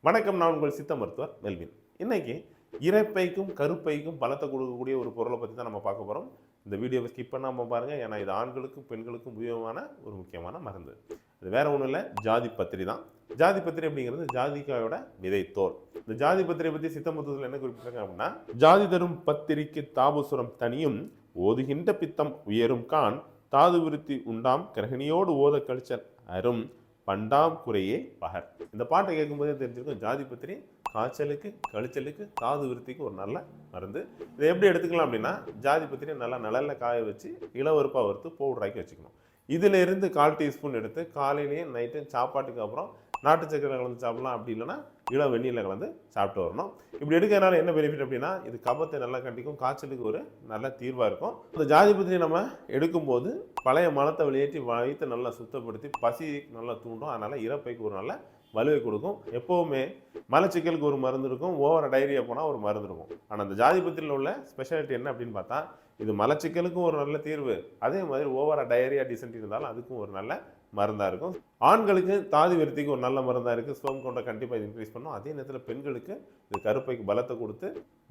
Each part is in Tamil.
வணக்கம். நான் உங்கள் சித்த மருத்துவர் மெல்வின். இன்னைக்கு இரைப்பைக்கும் கருப்பைக்கும் பலத்தை கொடுக்கக்கூடிய ஒரு பொருளை பற்றி தான் நம்ம பார்க்க போகிறோம். இந்த வீடியோவை ஸ்கிப் பண்ணாமல் பாருங்கள். ஏன்னா இது ஆண்களுக்கும் பெண்களுக்கும் உபயோகமான ஒரு முக்கியமான மருந்து. இது வேற ஒன்றும் இல்லை, ஜாதி பத்திரி தான். ஜாதி பத்திரி அப்படிங்கிறது ஜாதிக்காயோட விதைத்தோல். இந்த ஜாதி பத்திரியை பற்றி சித்த மருத்துவத்தில் என்ன குறிப்பிட்டிருக்காங்க அப்படின்னா, ஜாதி தரும் பத்திரிக்கு தாபுசுரம் தனியும் ஓதுகின்ற பித்தம் உயரும் கான் தாது விருத்தி உண்டாம் கிரகணியோடு ஓத கழிச்சல் அரும் பண்டாம் குறையே பகர். இந்த பாட்டை கேட்கும்போதே தெரிஞ்சிருக்கும், ஜாதி பத்திரி காய்ச்சலுக்கு கழிச்சலுக்கு தாது விருத்திக்கு ஒரு நல்ல மருந்து. இதை எப்படி எடுத்துக்கலாம் அப்படின்னா, ஜாதி பத்திரியை நல்லா நிழலில் காய வச்சு இளவருப்பாக வறுத்து பவுடராக்கி வச்சுக்கணும். இதில் இருந்து 1/4 டீஸ்பூன் எடுத்து காலையிலேயும் நைட்டும் சாப்பாட்டுக்கு அப்புறம் நாட்டு சக்கரை கலந்து சாப்பிடலாம். அப்படி இல்லைன்னா இளம் வெந்நீரில் கலந்து சாப்பிட்டு வரணும். இப்படி எடுக்கிறதுனால என்ன பெனிஃபிட் அப்படின்னா, இது கபத்தை நல்லா கட்டிக்கும், காய்ச்சலுக்கு ஒரு நல்ல தீர்வாக இருக்கும். இந்த ஜாதி பத்திரி நம்ம எடுக்கும்போது பழைய மலத்தை வெளியேற்றி வயிற்றை நல்லா சுத்தப்படுத்தி பசி நல்லா தூண்டும். அதனால் இறப்பைக்கு ஒரு நல்ல வலுவை கொடுக்கும். எப்போவுமே மலச்சிக்கலுக்கு ஒரு மருந்து இருக்கும், ஓவர டைரியா போனால் ஒரு மருந்து இருக்கும். ஆனால் அந்த ஜாதி பத்திரியில் உள்ள ஸ்பெஷாலிட்டி என்ன அப்படின்னு பார்த்தா, இது மலச்சிக்கலுக்கும் ஒரு நல்ல தீர்வு, அதே மாதிரி ஓவர டயரியா டிசென்ட்ரி இருந்தாலும் அதுக்கும் ஒரு நல்ல மருந்தாக இருக்கும். ஆண்களுக்கு தாதி விருத்திக்கு ஒரு நல்ல மருந்தாக இருக்குது. ஸ்பெர்ம் கவுண்டை கண்டிப்பாக இது இன்க்ரீஸ் பண்ணும். அதே நேரத்தில் பெண்களுக்கு இது கருப்பைக்கு பலத்தை கொடுத்து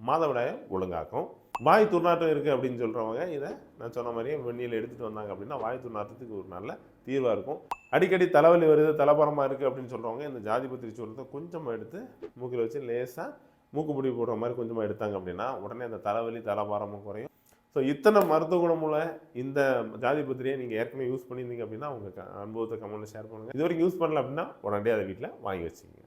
மாதவிடாயை ஒழுங்காக்கும். வாய் துர்நாற்றம் இருக்குது அப்படின்னு சொல்கிறவங்க இதை நான் சொன்ன மாதிரியே வெந்நீரில் எடுத்துகிட்டு வந்தாங்க அப்படின்னா வாய் துர்நாற்றத்துக்கு ஒரு நல்ல தீர்வாக இருக்கும். அடிக்கடி தலைவலி வருது, தலைபரமாக இருக்குது அப்படின்னு சொல்கிறவங்க இந்த ஜாதி பத்திரி சூரணத்தை கொஞ்சமாக எடுத்து மூக்கில் வச்சு லேசாக மூக்குப்பிடி போடுற மாதிரி கொஞ்சமாக எடுத்தாங்க அப்படின்னா உடனே அந்த தலைவலி தலைபாரமும் குறையும். ஸோ இத்தனை மருத்துவ குணமுள்ள இந்த ஜாதி பத்திரியை நீங்கள் ஏற்கனவே யூஸ் பண்ணியிருந்தீங்க அப்படின்னா உங்கள் அனுபவத்தை கமெண்ட்டில் ஷேர் பண்ணுங்கள். இது வரைக்கும் யூஸ் பண்ணல அப்படின்னா உடனடியாக அதை வீட்டில் வாங்கி வச்சுக்கோங்க.